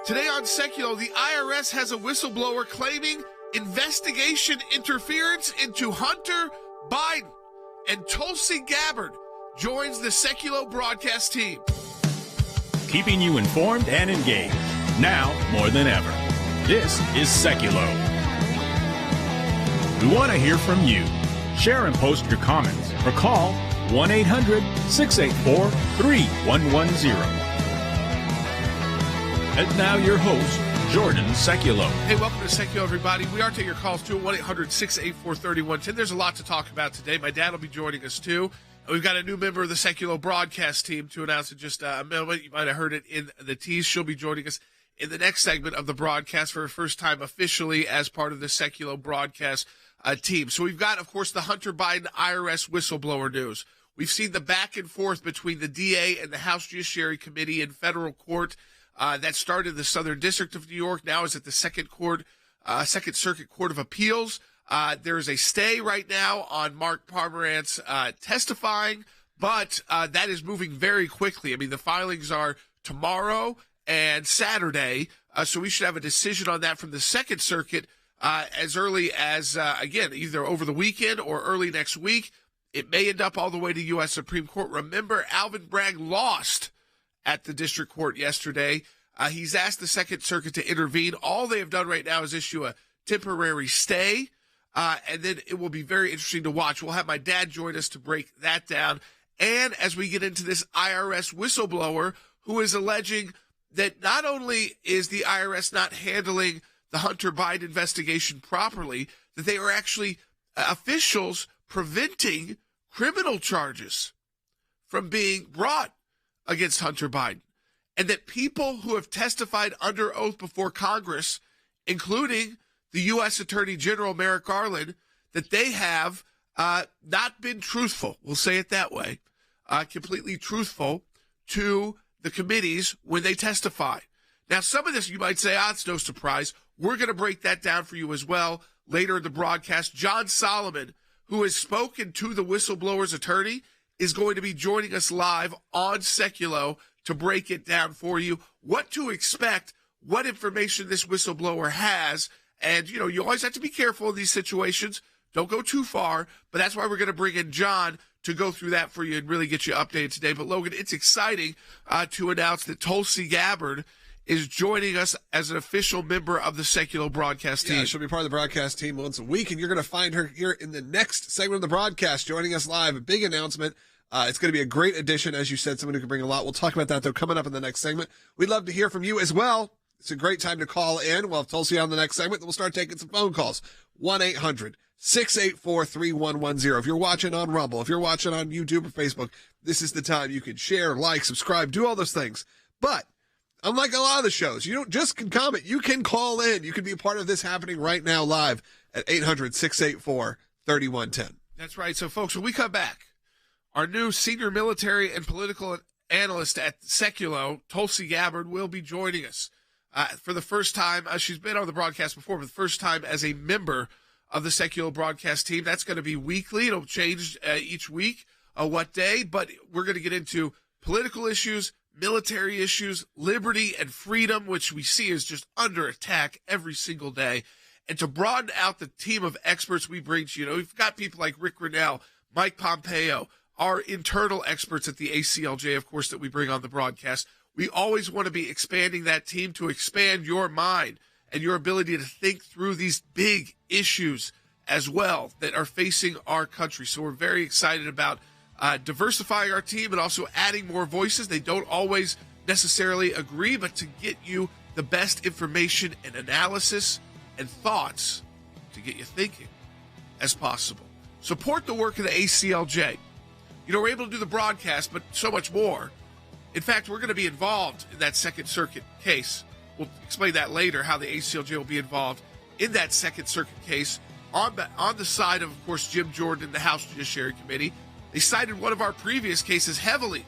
Today on Sekulow, the IRS has a whistleblower claiming investigation interference into Hunter Biden. And Tulsi Gabbard joins the Sekulow broadcast team. Keeping you informed and engaged, now more than ever. This is Sekulow. We want to hear from you. Share and post your comments or call 1-800-684-3110. And now your host, Jordan Sekulow. Hey, welcome to Sekulow, everybody. We are taking your calls too at 1-800-684-3110. There's a lot to talk about today. My dad will be joining us too. And we've got a new member of the Sekulow broadcast team to announce in just a minute. You might have heard it in the tease. She'll be joining us in the next segment of the broadcast for her first time officially as part of the Sekulow broadcast team. So we've got, of course, the Hunter Biden IRS whistleblower news. We've seen the back and forth between the DA and the House Judiciary Committee in federal court. That started in the Southern District of New York, now is at the Second Circuit Court of Appeals. There is a stay right now on Mark Pomerantz testifying, but that is moving very quickly. I mean, the filings are tomorrow and Saturday, so we should have a decision on that from the Second Circuit as early as, again, either over the weekend or early next week. It may end up all the way to U.S. Supreme Court. Remember, Alvin Bragg lost at the district court yesterday. He's asked the Second Circuit to intervene. All they have done right now is issue a temporary stay, and then it will be very interesting to watch. We'll have my dad join us to break that down. And as we get into this IRS whistleblower who is alleging that not only is the IRS not handling the Hunter Biden investigation properly, that they are actually officials preventing criminal charges from being brought against Hunter Biden, and that people who have testified under oath before Congress, including the U.S. Attorney General Merrick Garland, that they have not been truthful, we'll say it that way, completely truthful to the committees when they testify. Now, some of this you might say, it's no surprise. We're going to break that down for you as well later in the broadcast. John Solomon, who has spoken to the whistleblower's attorney, is going to be joining us live on Sekulow to break it down for you, what to expect, what information this whistleblower has. And, you always have to be careful in these situations. Don't go too far, but that's why we're going to bring in John to go through that for you and really get you updated today. But, Logan, it's exciting to announce that Tulsi Gabbard is joining us as an official member of the Sekulow broadcast team. Yeah, she'll be part of the broadcast team once a week, and you're going to find her here in the next segment of the broadcast, joining us live. A big announcement. It's going to be a great addition, as you said, someone who can bring a lot. We'll talk about that, though, coming up in the next segment. We'd love to hear from you as well. It's a great time to call in. We'll have Tulsi on the next segment, then we'll start taking some phone calls. 1-800-684-3110. If you're watching on Rumble, if you're watching on YouTube or Facebook, this is the time you can share, like, subscribe, do all those things. But unlike a lot of the shows, you don't just can comment. You can call in. You can be a part of this happening right now live at 800-684-3110. That's right. So, folks, when we come back, our new senior military and political analyst at Sekulow, Tulsi Gabbard, will be joining us for the first time. She's been on the broadcast before, but the first time as a member of the Sekulow broadcast team. That's going to be weekly. It'll change each week, what day, but we're going to get into political issues, military issues, liberty and freedom, which we see is just under attack every single day. And to broaden out the team of experts we bring to you, we've got people like Rick Grinnell, Mike Pompeo, our internal experts at the ACLJ, of course, that we bring on the broadcast. We always want to be expanding that team to expand your mind and your ability to think through these big issues as well that are facing our country. So we're very excited about diversifying our team and also adding more voices. They don't always necessarily agree, but to get you the best information and analysis and thoughts to get you thinking as possible. Support the work of the ACLJ. We're able to do the broadcast, but so much more. In fact, we're going to be involved in that Second Circuit case. We'll explain that later, how the ACLJ will be involved in that Second Circuit case on the side of course, Jim Jordan and the House Judiciary Committee. They cited one of our previous cases heavily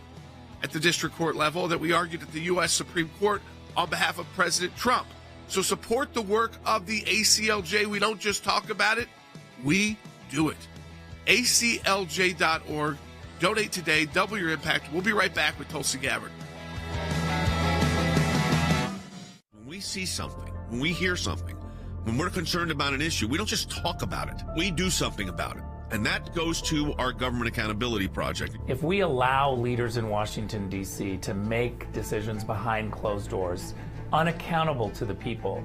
at the district court level that we argued at the U.S. Supreme Court on behalf of President Trump. So support the work of the ACLJ. We don't just talk about it, we do it. ACLJ.org. Donate today. Double your impact. We'll be right back with Tulsi Gabbard. we see something, when we hear something, when we're concerned about an issue, we don't just talk about it. We do something about it. And that goes to our Government Accountability Project. If we allow leaders in Washington, D.C. to make decisions behind closed doors, unaccountable to the people,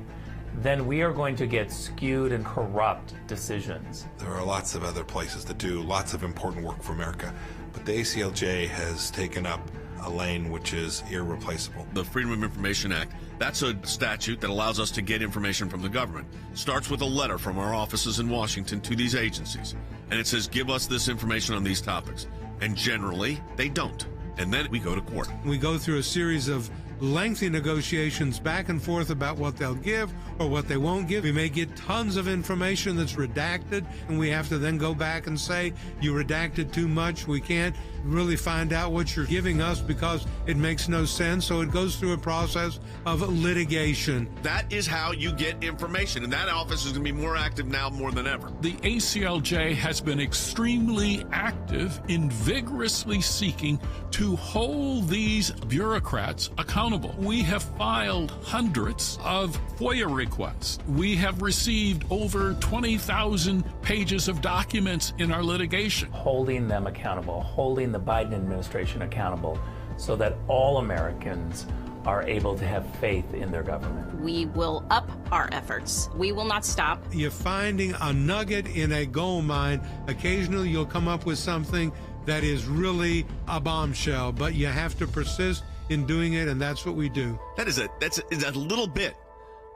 then we are going to get skewed and corrupt decisions. There are lots of other places that do lots of important work for America, but the ACLJ has taken up a lane which is irreplaceable. The Freedom of Information Act, that's a statute that allows us to get information from the government. Starts with a letter from our offices in Washington to these agencies, and it says, give us this information on these topics. And generally, they don't. And then we go to court. We go through a series of lengthy negotiations back and forth about what they'll give or what they won't give. We may get tons of information that's redacted, and we have to then go back and say, you redacted too much. We can't really find out what you're giving us because it makes no sense. So it goes through a process of litigation. That is how you get information, and that office is going to be more active now more than ever. The ACLJ has been extremely active in vigorously seeking to hold these bureaucrats accountable. We have filed hundreds of FOIA requests. We have received over 20,000 pages of documents in our litigation. Holding them accountable, holding the Biden administration accountable so that all Americans are able to have faith in their government. We will up our efforts. We will not stop. You're finding a nugget in a gold mine. Occasionally you'll come up with something that is really a bombshell, but you have to persist in doing it, and that's what we do. That's a little bit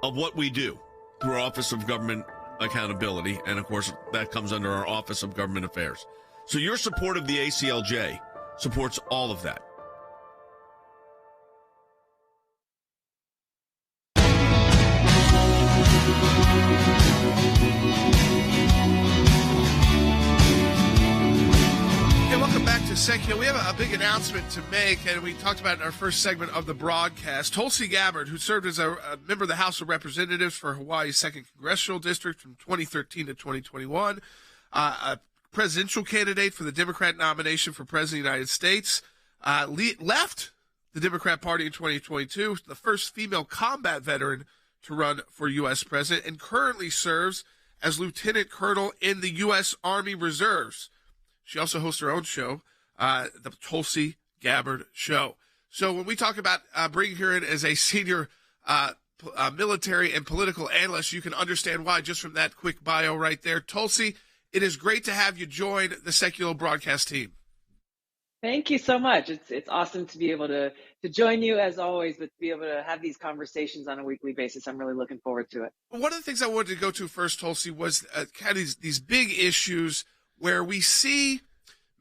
of what we do through our Office of Government Accountability, and of course that comes under our Office of Government Affairs. So your support of the ACLJ supports all of that. Sekulow, we have a big announcement to make, and we talked about it in our first segment of the broadcast. Tulsi Gabbard, who served as a member of the House of Representatives for Hawaii's 2nd Congressional District from 2013 to 2021, a presidential candidate for the Democrat nomination for President of the United States, left the Democrat Party in 2022, the first female combat veteran to run for U.S. President, and currently serves as Lieutenant Colonel in the U.S. Army Reserves. She also hosts her own show, the Tulsi Gabbard Show. So when we talk about bringing her in as a senior military and political analyst, you can understand why just from that quick bio right there. Tulsi, it is great to have you join the Sekulow broadcast team. Thank you so much. It's awesome to be able to join you as always, but to be able to have these conversations on a weekly basis. I'm really looking forward to it. One of the things I wanted to go to first, Tulsi, was kind of these big issues where we see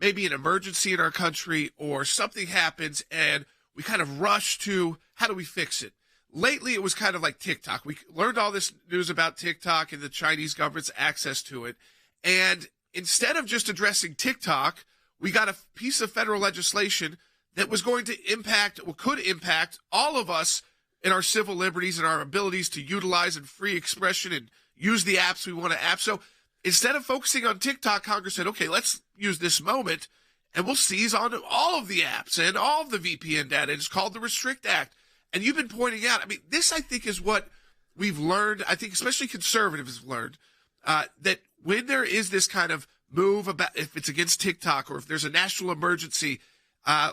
maybe an emergency in our country or something happens and we kind of rush to how do we fix it? Lately, it was kind of like TikTok. We learned all this news about TikTok and the Chinese government's access to it. And instead of just addressing TikTok, we got a piece of federal legislation that was going to impact or could impact all of us in our civil liberties and our abilities to utilize and free expression and use the apps we want to app. So instead of focusing on TikTok, Congress said, okay, let's use this moment and we'll seize on all of the apps and all of the VPN data. It's called the Restrict Act. And you've been pointing out, I mean, this I think is what we've learned, I think especially conservatives have learned, that when there is this kind of move about if it's against TikTok or if there's a national emergency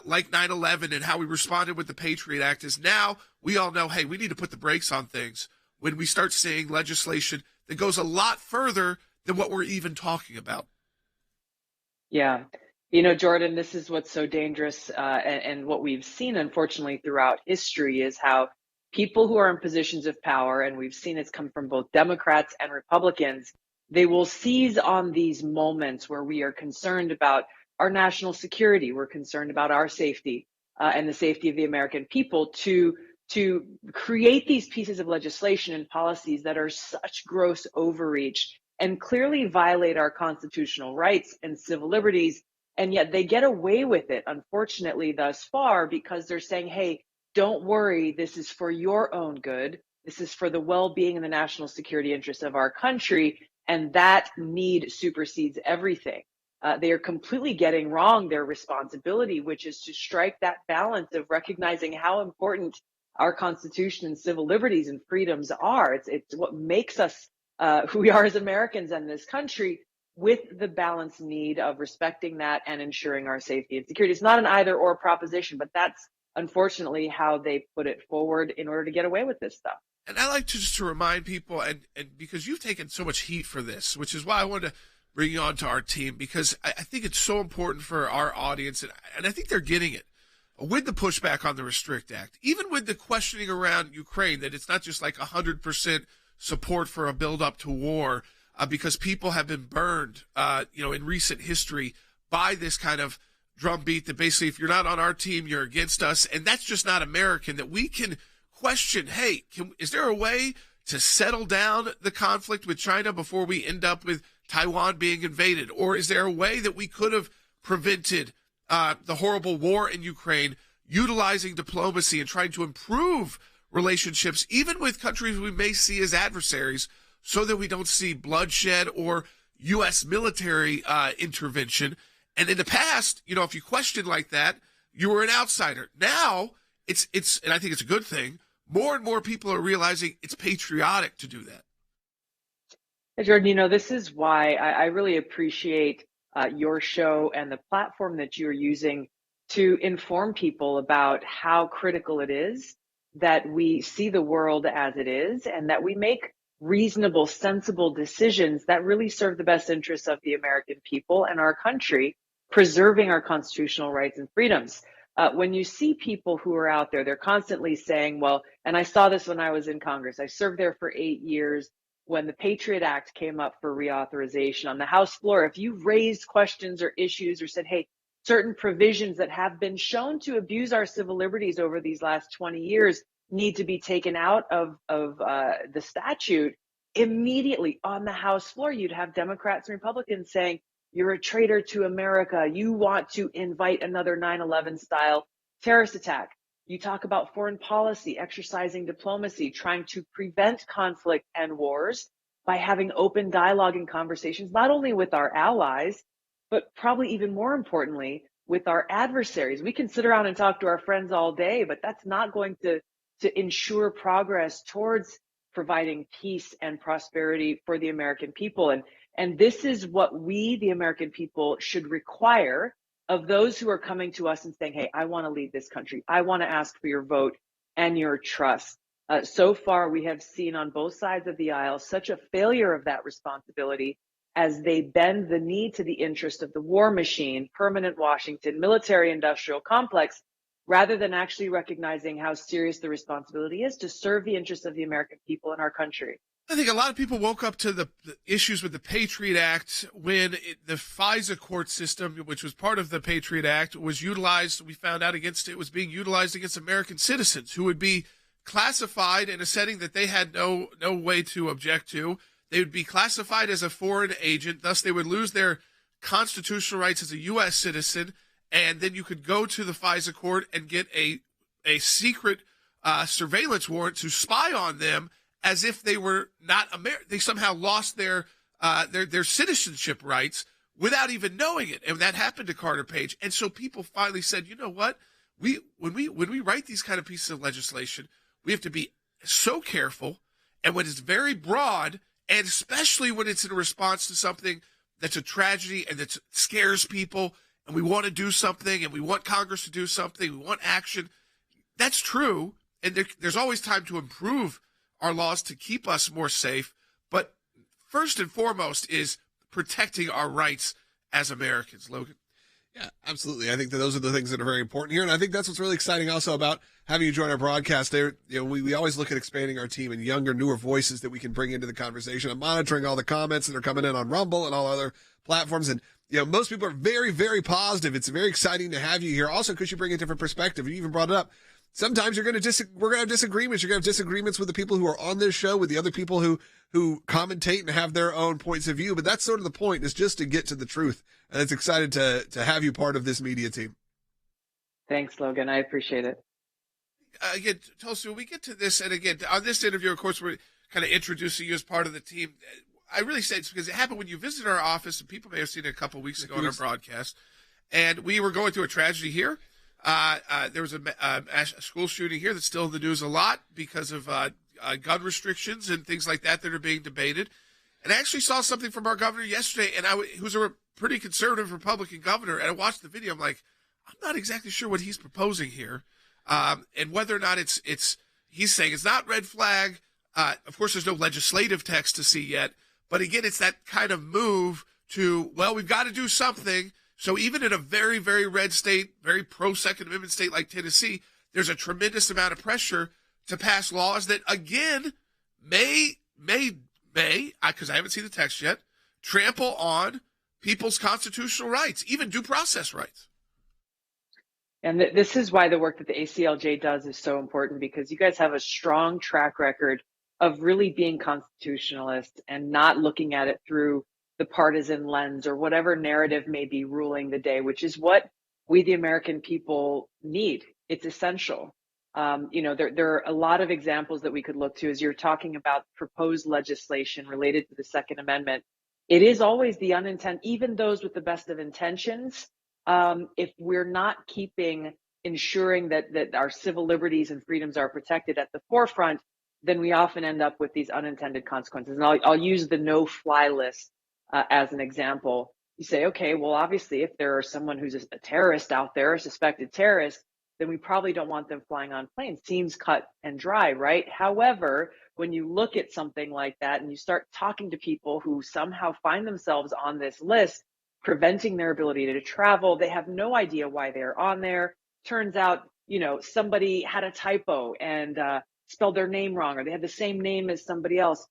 like 9/11 and how we responded with the Patriot Act is now we all know, hey, we need to put the brakes on things when we start seeing legislation that goes a lot further than what we're even talking about. Yeah. You know, Jordan, this is what's so dangerous and what we've seen, unfortunately, throughout history is how people who are in positions of power, and we've seen it's come from both Democrats and Republicans, they will seize on these moments where we are concerned about our national security, we're concerned about our safety and the safety of the American people to create these pieces of legislation and policies that are such gross overreach and clearly violate our constitutional rights and civil liberties. And yet they get away with it, unfortunately, thus far, because they're saying, hey, don't worry, this is for your own good. This is for the well-being and the national security interests of our country. And that need supersedes everything. They are completely getting wrong their responsibility, which is to strike that balance of recognizing how important our Constitution and civil liberties and freedoms are. It's what makes us who we are as Americans in this country, with the balanced need of respecting that and ensuring our safety and security. It's not an either or proposition, but that's unfortunately how they put it forward in order to get away with this stuff. And I like to just to remind people, and because you've taken so much heat for this, which is why I wanted to bring you on to our team, because I think it's so important for our audience, and I think they're getting it. With the pushback on the Restrict Act, even with the questioning around Ukraine, that it's not just like 100% support for a build-up to war, because people have been burned, in recent history by this kind of drumbeat that basically if you're not on our team, you're against us. And that's just not American, that we can question, hey, is there a way to settle down the conflict with China before we end up with Taiwan being invaded? Or is there a way that we could have prevented the horrible war in Ukraine, utilizing diplomacy and trying to improve relationships, even with countries we may see as adversaries, so that we don't see bloodshed or U.S. military intervention? And in the past, if you questioned like that, you were an outsider. Now, it's and I think it's a good thing, more and more people are realizing it's patriotic to do that. Hey, Jordan, this is why I really appreciate your show and the platform that you're using to inform people about how critical it is that we see the world as it is and that we make reasonable, sensible decisions that really serve the best interests of the American people and our country, preserving our constitutional rights and freedoms. When you see people who are out there, they're constantly saying, well, and I saw this when I was in Congress. I served there for 8 years. When the Patriot Act came up for reauthorization on the House floor, if you raised questions or issues or said, hey, certain provisions that have been shown to abuse our civil liberties over these last 20 years need to be taken out of the statute, immediately on the House floor, you'd have Democrats and Republicans saying, you're a traitor to America. You want to invite another 9/11 style terrorist attack. You talk about foreign policy, exercising diplomacy, trying to prevent conflict and wars by having open dialogue and conversations, not only with our allies, but probably even more importantly, with our adversaries. We can sit around and talk to our friends all day, but that's not going to ensure progress towards providing peace and prosperity for the American people. And this is what we, the American people, should require of those who are coming to us and saying, hey, I want to lead this country. I want to ask for your vote and your trust. So far, we have seen on both sides of the aisle such a failure of that responsibility as they bend the knee to the interest of the war machine, permanent Washington, military-industrial complex, rather than actually recognizing how serious the responsibility is to serve the interests of the American people and our country. I think a lot of people woke up to the issues with the Patriot Act when the FISA court system, which was part of the Patriot Act, was utilized. We found out it was being utilized against American citizens who would be classified in a setting that they had no way to object to. They would be classified as a foreign agent. Thus, they would lose their constitutional rights as a U.S. citizen. And then you could go to the FISA court and get a secret surveillance warrant to spy on them, as if they were not American. They somehow lost their citizenship rights without even knowing it. And that happened to Carter Page. And so people finally said, you know what? When we write these kind of pieces of legislation, we have to be so careful. And when it's very broad, and especially when it's in response to something that's a tragedy and that scares people, and we want to do something, and we want Congress to do something, we want action, that's true. And there's always time to improve our laws to keep us more safe. But first and foremost is protecting our rights as Americans, Logan. Yeah, absolutely. I think that those are the things that are very important here. And I think that's what's really exciting also about having you join our broadcast. There, we always look at expanding our team and younger, newer voices that we can bring into the conversation. I'm monitoring all the comments that are coming in on Rumble and all other platforms. And, most people are very, very positive. It's very exciting to have you here also because you bring a different perspective. You even brought it up. Sometimes we're going to have disagreements. You're going to have disagreements with the people who are on this show, with the other people who commentate and have their own points of view. But that's sort of the point, is just to get to the truth. And it's excited to have you part of this media team. Thanks, Logan. I appreciate it. Again, Tulsi, when we get to this, and again, on this interview, of course, we're kind of introducing you as part of the team. I really say it's because it happened when you visited our office, and people may have seen it a couple of weeks ago on our broadcast. And we were going through a tragedy here. There was a school shooting here that's still in the news a lot because of gun restrictions and things like that are being debated. And I actually saw something from our governor yesterday, and who's a pretty conservative Republican governor, and I watched the video. I'm like, I'm not exactly sure what he's proposing here, and whether or not it's he's saying it's not red flag. Of course, there's no legislative text to see yet, but again, it's that kind of move to, well, we've got to do something. So even in a very, very red state, very pro-Second Amendment state like Tennessee, there's a tremendous amount of pressure to pass laws that, again, may, because I haven't seen the text yet, trample on people's constitutional rights, even due process rights. And this is why the work that the ACLJ does is so important, because you guys have a strong track record of really being constitutionalist and not looking at it through the partisan lens or whatever narrative may be ruling the day, which is what we, the American people, need. It's essential. There are a lot of examples that we could look to as you're talking about proposed legislation related to the Second Amendment. It is always the unintended, even those with the best of intentions. If we're not ensuring that our civil liberties and freedoms are protected at the forefront, then we often end up with these unintended consequences. And I'll use the no-fly list as an example. You say, okay, well, obviously, if there is someone who's a terrorist out there, a suspected terrorist, then we probably don't want them flying on planes. Seems cut and dry, right? However, when you look at something like that and you start talking to people who somehow find themselves on this list, preventing their ability to travel, they have no idea why they're on there. Turns out, somebody had a typo and spelled their name wrong, or they had the same name as somebody else.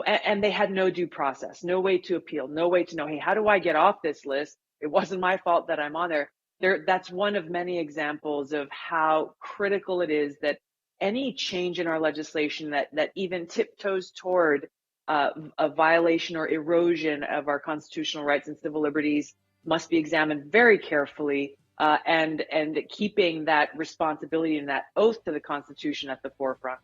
And they had no due process, no way to appeal, no way to know, hey, how do I get off this list? It wasn't my fault that I'm on there. That's one of many examples of how critical it is that any change in our legislation that even tiptoes toward a violation or erosion of our constitutional rights and civil liberties must be examined very carefully, and keeping that responsibility and that oath to the Constitution at the forefront.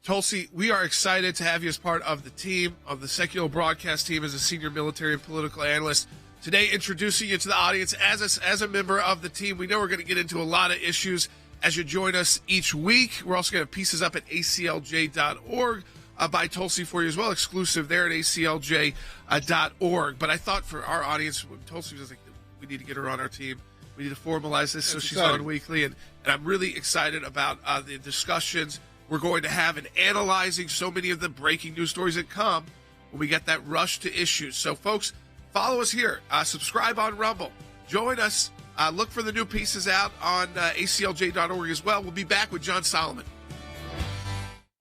Tulsi, we are excited to have you as part of the team, of the Sekulow broadcast team, as a senior military and political analyst. Today, introducing you to the audience as a member of the team. We know we're going to get into a lot of issues as you join us each week. We're also going to have pieces up at aclj.org by Tulsi for you as well, exclusive there at aclj.org. But I thought for our audience, Tulsi was like, we need to get her on our team. We need to formalize this so she's on weekly. And I'm really excited about the discussions we're going to have in analyzing so many of the breaking news stories that come when we get that rush to issues. So, folks, follow us here. Subscribe on Rumble. Join us. Look for the new pieces out on aclj.org as well. We'll be back with John Solomon.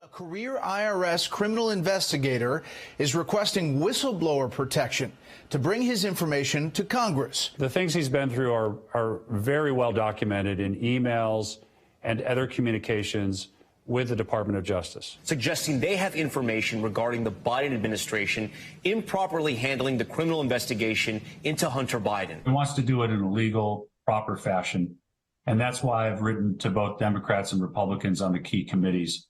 A career IRS criminal investigator is requesting whistleblower protection to bring his information to Congress. The things he's been through are very well documented in emails and other communications with the Department of Justice, suggesting they have information regarding the Biden administration improperly handling the criminal investigation into Hunter Biden. He wants to do it in a legal, proper fashion, and that's why I've written to both Democrats and Republicans on the key committees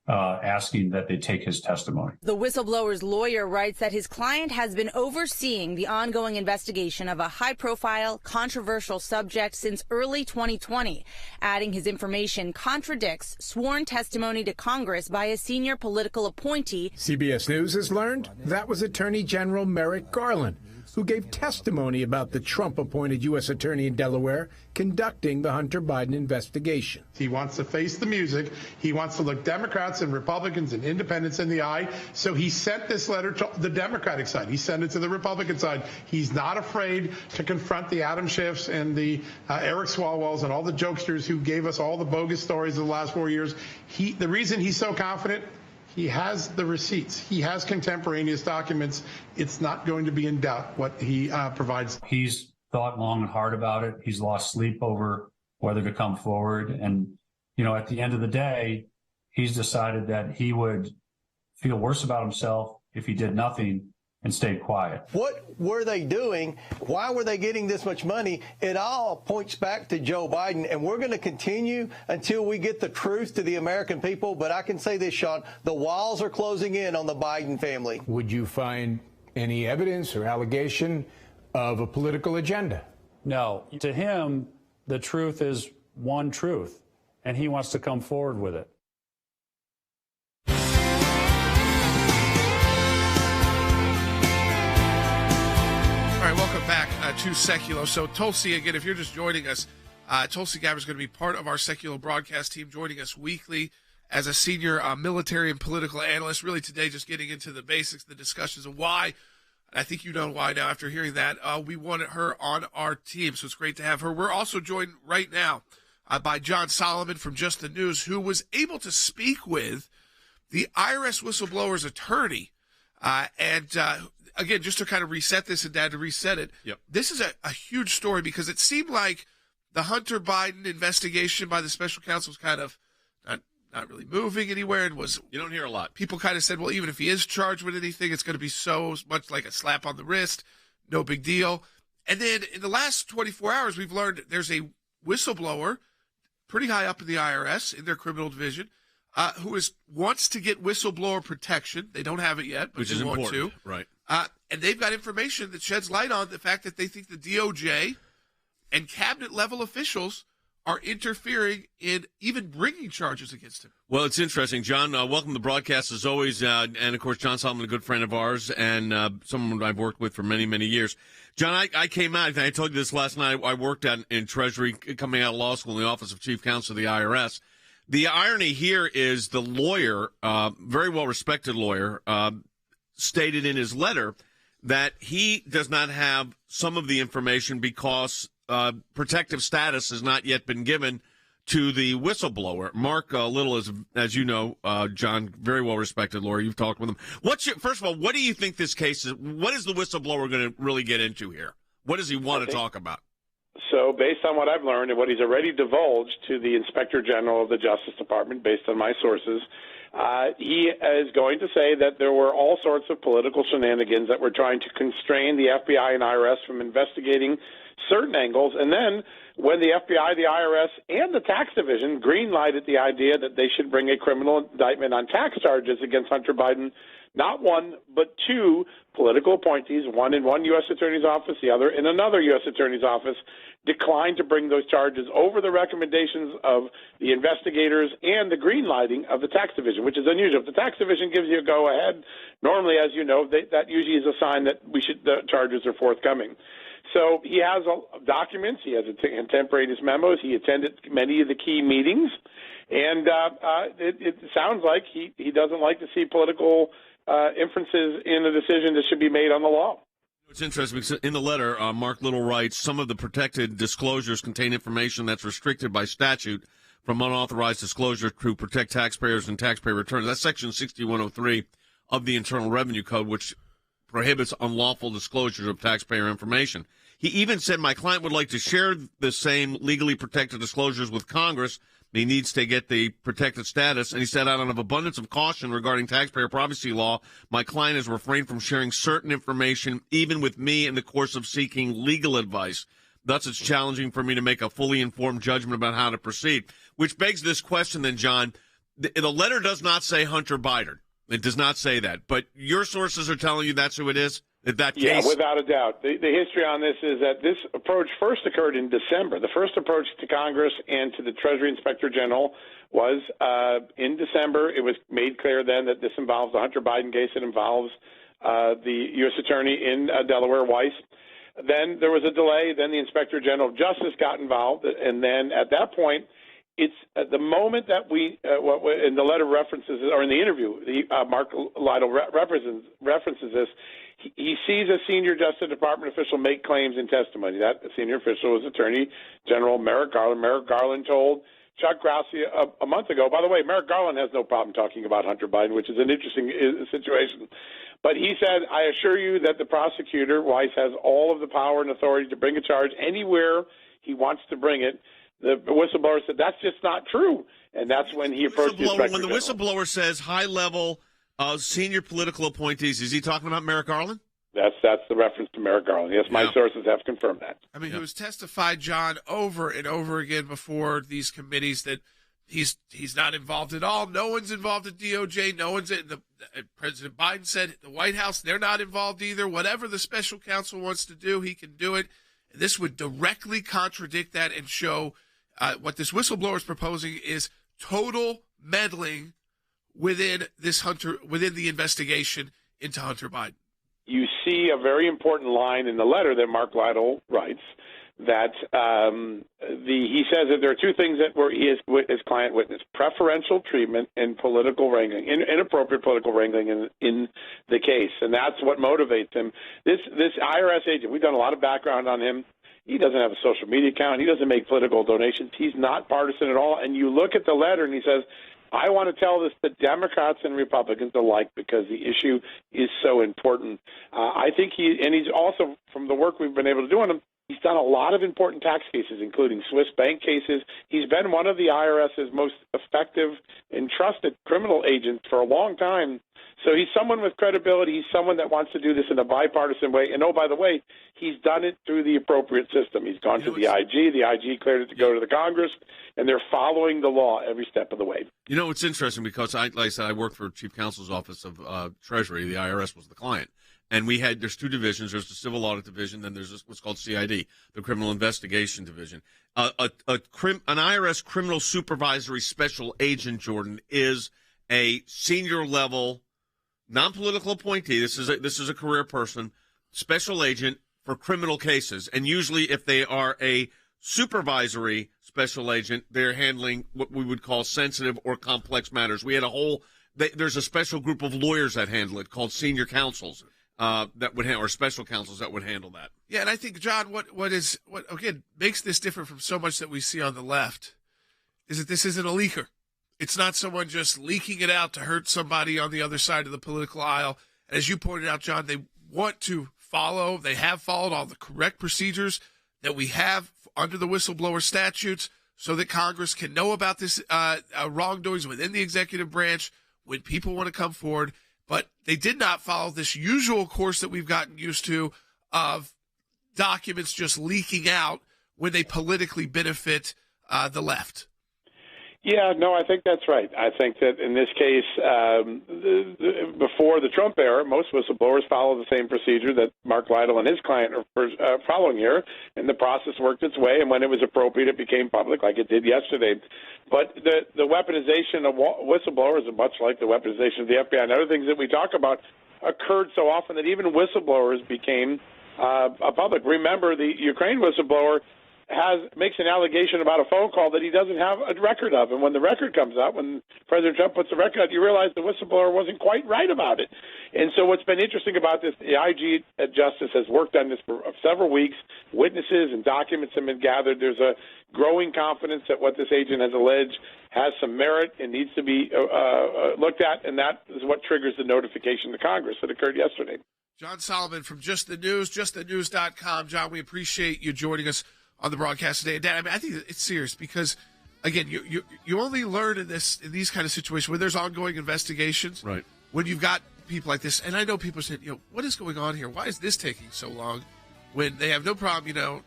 asking that they take his testimony. The whistleblower's lawyer writes that his client has been overseeing the ongoing investigation of a high-profile, controversial subject since early 2020, adding his information contradicts sworn testimony to Congress by a senior political appointee. CBS News has learned that was Attorney General Merrick Garland, who gave testimony about the Trump-appointed U.S. Attorney in Delaware conducting the Hunter Biden investigation. He wants to face the music. He wants to look Democrats and Republicans and independents in the eye. So he sent this letter to the Democratic side. He sent it to the Republican side. He's not afraid to confront the Adam Schiffs and the Eric Swalwells and all the jokesters who gave us all the bogus stories of the last 4 years. The reason he's so confident, he has the receipts. He has contemporaneous documents. It's not going to be in doubt what he provides. He's thought long and hard about it. He's lost sleep over whether to come forward. And, at the end of the day, he's decided that he would feel worse about himself if he did nothing and stayed quiet. What were they doing? Why were they getting this much money? It all points back to Joe Biden, and we're going to continue until we get the truth to the American people. But I can say this, Sean, the walls are closing in on the Biden family. Would you find any evidence or allegation of a political agenda? No. To him, the truth is one truth, and he wants to come forward with it. All right, welcome back to Sekulow. So Tulsi, again, if you're just joining us, Tulsi Gabbard is going to be part of our Sekulow broadcast team, joining us weekly as a senior military and political analyst. Really today just getting into the basics, the discussions of why, and I think you know why now after hearing that, we wanted her on our team. So it's great to have her. We're also joined right now by John Solomon from Just the News, who was able to speak with the IRS whistleblower's attorney. Again, just to kind of reset this and Dad to reset it, This is a huge story because it seemed like the Hunter Biden investigation by the special counsel was kind of not really moving anywhere. And you don't hear a lot. People kind of said, well, even if he is charged with anything, it's going to be so much like a slap on the wrist, no big deal. And then in the last 24 hours, we've learned there's a whistleblower pretty high up in the IRS in their criminal division who wants to get whistleblower protection. They don't have it yet, but which they is want important, to. right? And they've got information that sheds light on the fact that they think the DOJ and cabinet-level officials are interfering in even bringing charges against him. Well, it's interesting. John, welcome to the broadcast as always. And, of course, John Solomon, a good friend of ours and someone I've worked with for many, many years. John, I came out, I told you this last night, I worked in Treasury coming out of law school in the Office of Chief Counsel of the IRS. The irony here is the lawyer, very well-respected lawyer, stated in his letter that he does not have some of the information because protective status has not yet been given to the whistleblower. Mark Little is, as you know, John, very well-respected lawyer. You've talked with him. First of all, what do you think this case is? What is the whistleblower going to really get into here? What does he want to talk about? So based on what I've learned and what he's already divulged to the Inspector General of the Justice Department, based on my sources, he is going to say that there were all sorts of political shenanigans that were trying to constrain the FBI and IRS from investigating certain angles. And then when the FBI, the IRS, and the tax division green-lighted the idea that they should bring a criminal indictment on tax charges against Hunter Biden, not one, but two political appointees, one in one U.S. Attorney's office, the other in another U.S. Attorney's office, declined to bring those charges over the recommendations of the investigators and the green lighting of the tax division, which is unusual. If the tax division gives you a go-ahead, normally, as you know, that usually is a sign that the charges are forthcoming. So he has documents. He has contemporaneous memos. He attended many of the key meetings. And it sounds like he doesn't like to see political inferences in a decision that should be made on the law. It's interesting because in the letter, Mark Little writes, some of the protected disclosures contain information that's restricted by statute from unauthorized disclosure to protect taxpayers and taxpayer returns. That's Section 6103 of the Internal Revenue Code, which prohibits unlawful disclosures of taxpayer information. He even said, my client would like to share the same legally protected disclosures with Congress. He needs to get the protected status. And he said, out of abundance of caution regarding taxpayer privacy law, my client has refrained from sharing certain information, even with me, in the course of seeking legal advice. Thus, it's challenging for me to make a fully informed judgment about how to proceed. Which begs this question then, John. The letter does not say Hunter Biden. It does not say that. But your sources are telling you that's who it is? That case? Yeah, without a doubt. The history on this is that this approach first occurred in December. The first approach to Congress and to the Treasury Inspector General was in December. It was made clear then that this involves the Hunter Biden case. It involves the U.S. Attorney in Delaware, Weiss. Then there was a delay. Then the Inspector General of Justice got involved. And then at that point, it's at the moment that we, in the letter references, or in the interview, Mark Lytle references this. He sees a senior Justice Department official make claims in testimony. That senior official was Attorney General Merrick Garland. Merrick Garland told Chuck Grassley a month ago. By the way, Merrick Garland has no problem talking about Hunter Biden, which is an interesting situation. But he said, I assure you that the prosecutor, Weiss, has all of the power and authority to bring a charge anywhere he wants to bring it. The whistleblower said, that's just not true. And that's when he approached the Inspector General. When the whistleblower says high-level senior political appointees, is he talking about Merrick Garland? That's the reference to Merrick Garland. Yes, my sources have confirmed that. I mean, it was testified, John, over and over again before these committees that he's not involved at all. No one's involved at DOJ. No one's in President Biden said the White House, they're not involved either. Whatever the special counsel wants to do, he can do it. This would directly contradict that and show what this whistleblower is proposing is total meddling within the investigation into Hunter Biden. You see a very important line in the letter that Mark Lytle writes that he says that there are two things that his client witnessed: preferential treatment and political wrangling, inappropriate political wrangling in the case, and that's what motivates him. This IRS agent, we've done a lot of background on him. He doesn't have a social media account. He doesn't make political donations. He's not partisan at all. And you look at the letter, and he says, I want to tell this to Democrats and Republicans alike because the issue is so important. I think he's also, from the work we've been able to do on him, he's done a lot of important tax cases, including Swiss bank cases. He's been one of the IRS's most effective and trusted criminal agents for a long time. So he's someone with credibility. He's someone that wants to do this in a bipartisan way. And, oh, by the way, he's done it through the appropriate system. He's gone to the IG. The IG cleared it to go to the Congress, and they're following the law every step of the way. You know, it's interesting because, like I said, I worked for Chief Counsel's Office of Treasury. The IRS was the client. And there's two divisions. There's the Civil Audit Division, then there's what's called CID, the Criminal Investigation Division. An IRS Criminal Supervisory Special Agent, Jordan, is a senior level, non-political appointee. This is a career person, special agent for criminal cases. And usually if they are a supervisory special agent, they're handling what we would call sensitive or complex matters. We had there's a special group of lawyers that handle it called senior counsels. Or special counsels that would handle that. Yeah, and I think, John, what again makes this different from so much that we see on the left is that this isn't a leaker. It's not someone just leaking it out to hurt somebody on the other side of the political aisle. And as you pointed out, John, they have followed all the correct procedures that we have under the whistleblower statutes so that Congress can know about this wrongdoings within the executive branch when people want to come forward. But they did not follow this usual course that we've gotten used to of documents just leaking out when they politically benefit the left. Yeah, no, I think that's right. I think that in this case, before the Trump era, most whistleblowers follow the same procedure that Mark Lytle and his client are following here, and the process worked its way, and when it was appropriate, it became public, like it did yesterday. But the weaponization of whistleblowers, much like the weaponization of the FBI and other things that we talk about, occurred so often that even whistleblowers became public. Remember, the Ukraine whistleblower makes an allegation about a phone call that he doesn't have a record of. And when the record comes out, when President Trump puts the record out, you realize the whistleblower wasn't quite right about it. And so what's been interesting about this, the IG at Justice has worked on this for several weeks. Witnesses and documents have been gathered. There's a growing confidence that what this agent has alleged has some merit and needs to be looked at, and that is what triggers the notification to Congress that occurred yesterday. John Solomon from Just the News, justthenews.com. John, we appreciate you joining us on the broadcast today. And Dan, I mean, I think it's serious because, again, you only learn in these kind of situations when there's ongoing investigations, right? When you've got people like this, and I know people say, what is going on here? Why is this taking so long? When they have no problem,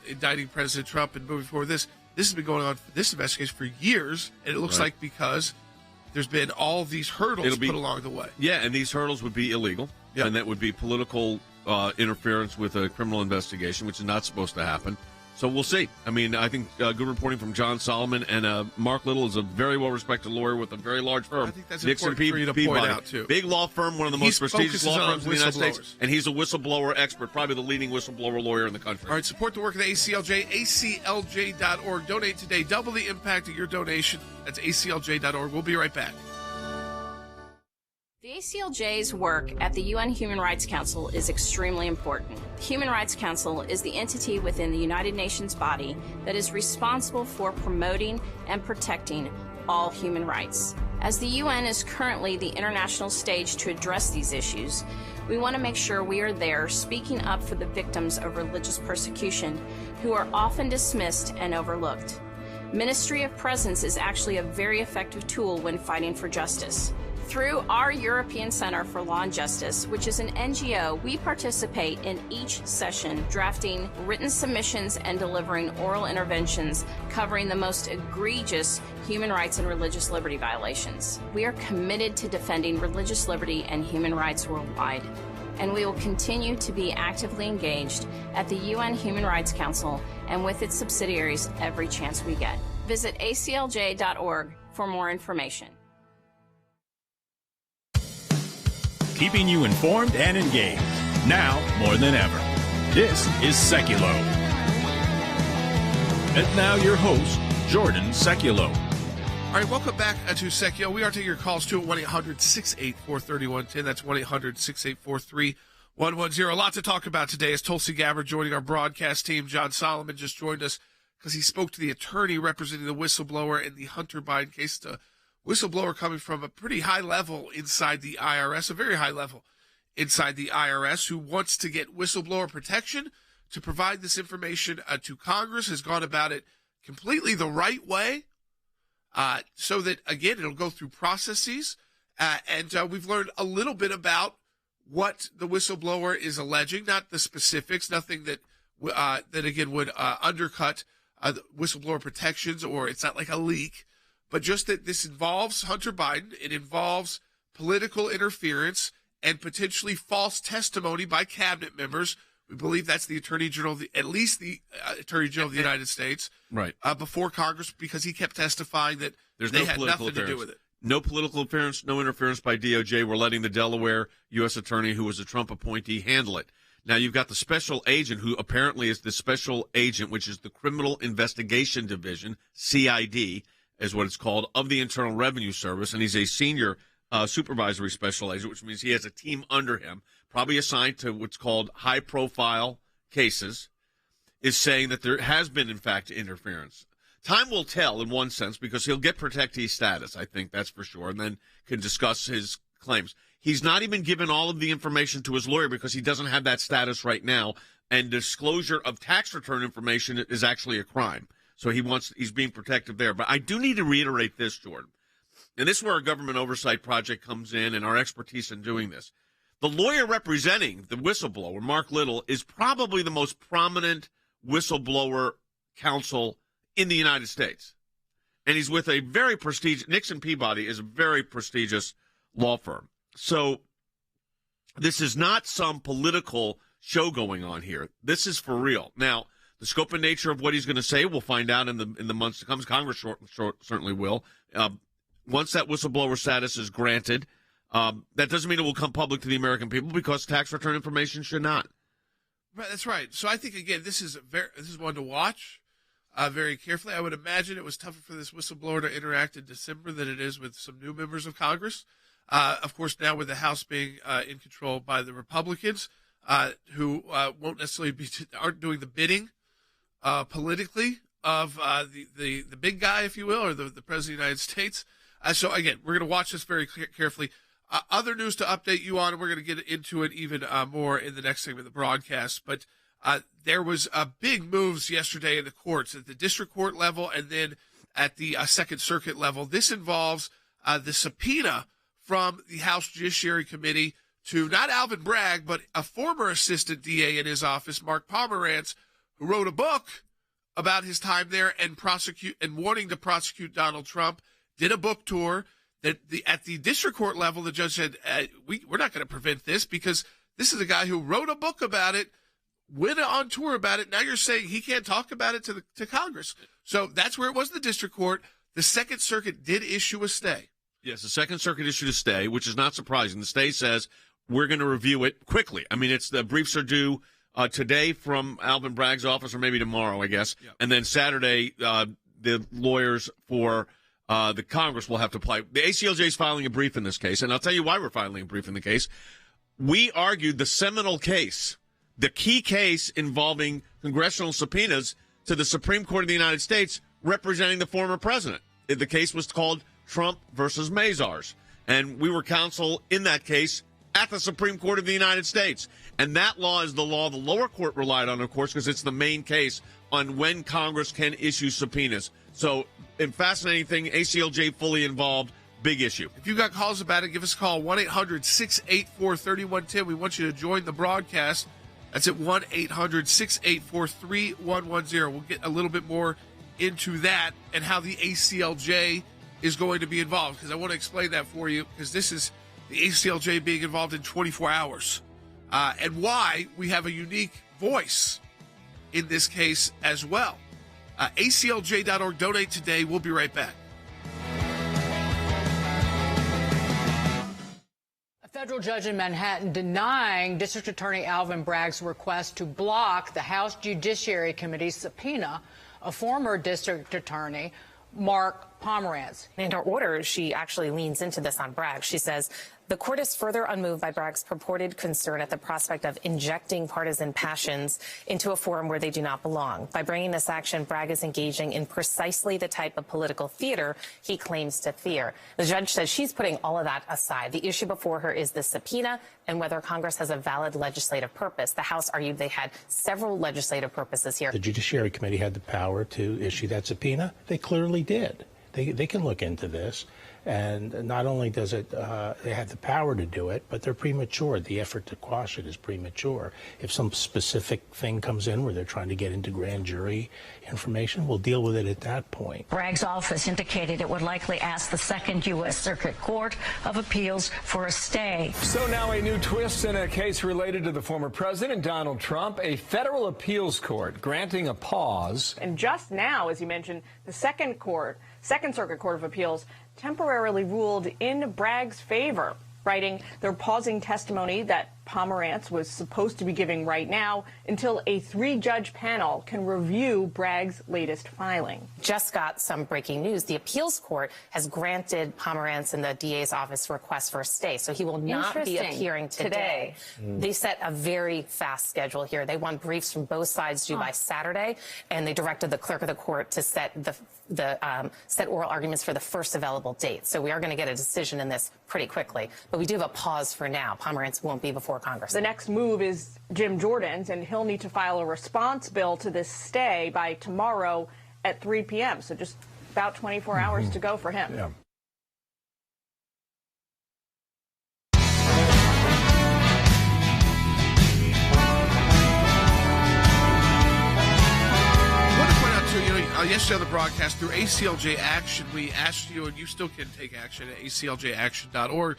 indicting President Trump and moving forward. This has been going on for this investigation for years, and it looks like because there's been all these hurdles put along the way. Yeah, and these hurdles would be illegal, and that would be political interference with a criminal investigation, which is not supposed to happen. So we'll see. I mean, I think good reporting from John Solomon, and Mark Little is a very well-respected lawyer with a very large firm. I think that's important for you to point out, too. Big law firm, one of the most prestigious law firms in the United States, and he's a whistleblower expert, probably the leading whistleblower lawyer in the country. All right, support the work of the ACLJ, aclj.org. Donate today. Double the impact of your donation. That's aclj.org. We'll be right back. The ACLJ's work at the UN Human Rights Council is extremely important. The Human Rights Council is the entity within the United Nations body that is responsible for promoting and protecting all human rights. As the UN is currently the international stage to address these issues, we want to make sure we are there speaking up for the victims of religious persecution who are often dismissed and overlooked. Ministry of Presence is actually a very effective tool when fighting for justice. Through our European Center for Law and Justice, which is an NGO, we participate in each session, drafting written submissions and delivering oral interventions covering the most egregious human rights and religious liberty violations. We are committed to defending religious liberty and human rights worldwide. and we will continue to be actively engaged at the UN Human Rights Council and with its subsidiaries every chance we get. Visit aclj.org for more information. Keeping you informed and engaged, now more than ever. This is Sekulow. And now your host, Jordan Sekulow. All right, welcome back to Sekulow. We are taking your calls too at 1-800-684-3110. That's 1-800-684-3110. A lot to talk about today as Tulsi Gabbard joining our broadcast team. John Solomon just joined us because he spoke to the attorney representing the whistleblower in the Hunter Biden case. The whistleblower coming from a pretty high level inside the IRS, a very high level inside the IRS, who wants to get whistleblower protection to provide this information to Congress, has gone about it completely the right way, so that, again, it'll go through processes. And we've learned a little bit about what the whistleblower is alleging, not the specifics, nothing that again, would undercut the whistleblower protections, or it's not like a leak, but just that this involves Hunter Biden. It involves political interference and potentially false testimony by cabinet members. We believe that's the Attorney General, at least the Attorney General of the United States, right, before Congress, because he kept testifying that they had nothing to do with it. No political interference, no interference by DOJ. We're letting the Delaware U.S. Attorney, who was a Trump appointee, handle it. Now, you've got the special agent, who apparently is the special agent, which is the Criminal Investigation Division, CID, is what it's called, of the Internal Revenue Service, and he's a senior supervisory special agent, which means he has a team under him, probably assigned to what's called high-profile cases, is saying that there has been, in fact, interference. Time will tell, in one sense, because he'll get protectee status, I think that's for sure, and then can discuss his claims. He's not even given all of the information to his lawyer because he doesn't have that status right now, and disclosure of tax return information is actually a crime. So he's being protective there. But I do need to reiterate this, Jordan, and this is where our government oversight project comes in and our expertise in doing this. The lawyer representing the whistleblower, Mark Little, is probably the most prominent whistleblower counsel in the United States. And he's with a very prestigious, Nixon Peabody is a very prestigious law firm. So this is not some political show going on here. This is for real. Now, the scope and nature of what he's going to say, we'll find out in the months to come. Congress certainly will. Once that whistleblower status is granted, that doesn't mean it will come public to the American people, because tax return information should not. Right, that's right. So I think, again, this is one to watch very carefully. I would imagine it was tougher for this whistleblower to interact in December than it is with some new members of Congress. Of course, now with the House being in control by the Republicans, who won't necessarily aren't doing the bidding politically of the big guy, if you will, or the President of the United States. So, again, we're going to watch this very carefully. Other news to update you on, and we're going to get into it even more in the next segment of the broadcast, but there was big moves yesterday in the courts, at the district court level and then at the Second Circuit level. This involves the subpoena from the House Judiciary Committee to not Alvin Bragg, but a former assistant DA in his office, Mark Pomerantz, who wrote a book about his time there and wanting to prosecute Donald Trump, did a book tour. That at the district court level, the judge said, we're not going to prevent this because this is a guy who wrote a book about it, went on tour about it. Now you're saying he can't talk about it to Congress. So that's where it was in the district court. The Second Circuit did issue a stay. Yes, the Second Circuit issued a stay, which is not surprising. The stay says we're going to review it quickly. I mean, the briefs are due today from Alvin Bragg's office, or maybe tomorrow, I guess. Yep. And then Saturday, the lawyers for the Congress will have to apply. The ACLJ is filing a brief in this case, and I'll tell you why we're filing a brief in the case. We argued the seminal case, the key case involving congressional subpoenas to the Supreme Court of the United States representing the former president. The case was called Trump versus Mazars, and we were counsel in that case at the Supreme Court of the United States. And that law is the law the lower court relied on, of course, because it's the main case on when Congress can issue subpoenas. So, in fascinating thing, ACLJ fully involved, big issue. If you got calls about it, give us a call, 1-800-684-3110. We want you to join the broadcast. That's at 1-800-684-3110. We'll get a little bit more into that and how the ACLJ is going to be involved, because I want to explain that for you, because this is the ACLJ being involved in 24 hours. and why we have a unique voice in this case as well. ACLJ.org. Donate today. We'll be right back. A federal judge in Manhattan denying District Attorney Alvin Bragg's request to block the House Judiciary Committee's subpoena of former district attorney Mark Pomerantz. In her order, she actually leans into this on Bragg. She says, the court is further unmoved by Bragg's purported concern at the prospect of injecting partisan passions into a forum where they do not belong. By bringing this action, Bragg is engaging in precisely the type of political theater he claims to fear. The judge says she's putting all of that aside. The issue before her is the subpoena and whether Congress has a valid legislative purpose. The House argued they had several legislative purposes here. The Judiciary Committee had the power to issue that subpoena. They clearly did. They can look into this. And not only does it, they have the power to do it, but they're premature. The effort to quash it is premature. If some specific thing comes in where they're trying to get into grand jury information, we'll deal with it at that point. Bragg's office indicated it would likely ask the Second U.S. Circuit Court of Appeals for a stay. So now a new twist in a case related to the former president, Donald Trump. A federal appeals court granting a pause. And just now, as you mentioned, the Second Circuit Court of Appeals temporarily ruled in Bragg's favor, writing they're pausing testimony that Pomerantz was supposed to be giving right now until a 3-judge panel can review Bragg's latest filing. Just got some breaking news. The appeals court has granted Pomerantz and the DA's office request for a stay, so he will not be appearing today. They set a very fast schedule here. They want briefs from both sides due by Saturday, and they directed the clerk of the court to set set oral arguments for the first available date. So we are going to get a decision in this pretty quickly, but we do have a pause for now. Pomerantz won't be before Congress. The next move is Jim Jordan's, and he'll need to file a response bill to this stay by tomorrow at 3 p.m. So just about 24 hours to go for him. Yeah. Yesterday on the broadcast, through ACLJ Action, we asked you, and you still can take action at acljaction.org,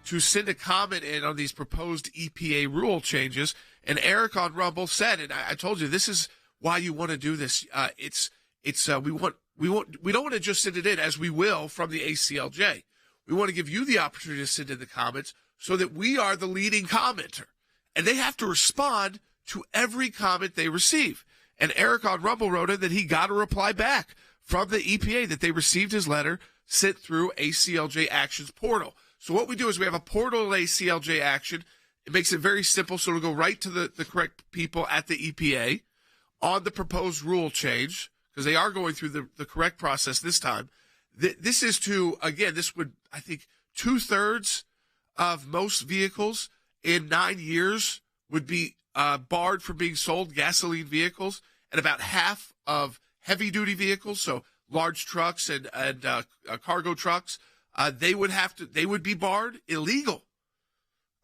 to send a comment in on these proposed EPA rule changes. And Eric on Rumble said, and I told you, this is why you want to do this. We don't want to just send it in, as we will from the ACLJ. We want to give you the opportunity to send in the comments so that we are the leading commenter. And they have to respond to every comment they receive. And Eric on Rumble wrote in that he got a reply back from the EPA that they received his letter sent through ACLJ Action's portal. So what we do is we have a portal at ACLJ Action. It makes it very simple, so it'll go right to the correct people at the EPA on the proposed rule change, because they are going through the correct process this time. This is to, again, this would, I think, 2/3 of most vehicles in 9 years would be barred from being sold, gasoline vehicles, and about half of heavy-duty vehicles, so large trucks and cargo trucks, they would be barred, illegal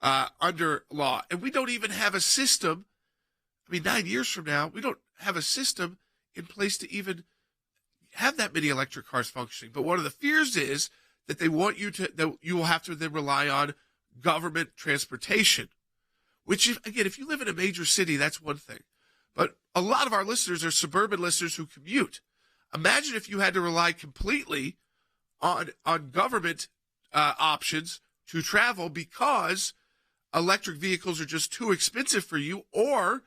under law. And we don't even have a system. 9 years from now, we don't have a system in place to even have that many electric cars functioning. But one of the fears is that they want that you will have to then rely on government transportation. Which, if you live in a major city, that's one thing. But a lot of our listeners are suburban listeners who commute. Imagine if you had to rely completely on government options to travel because electric vehicles are just too expensive for you, or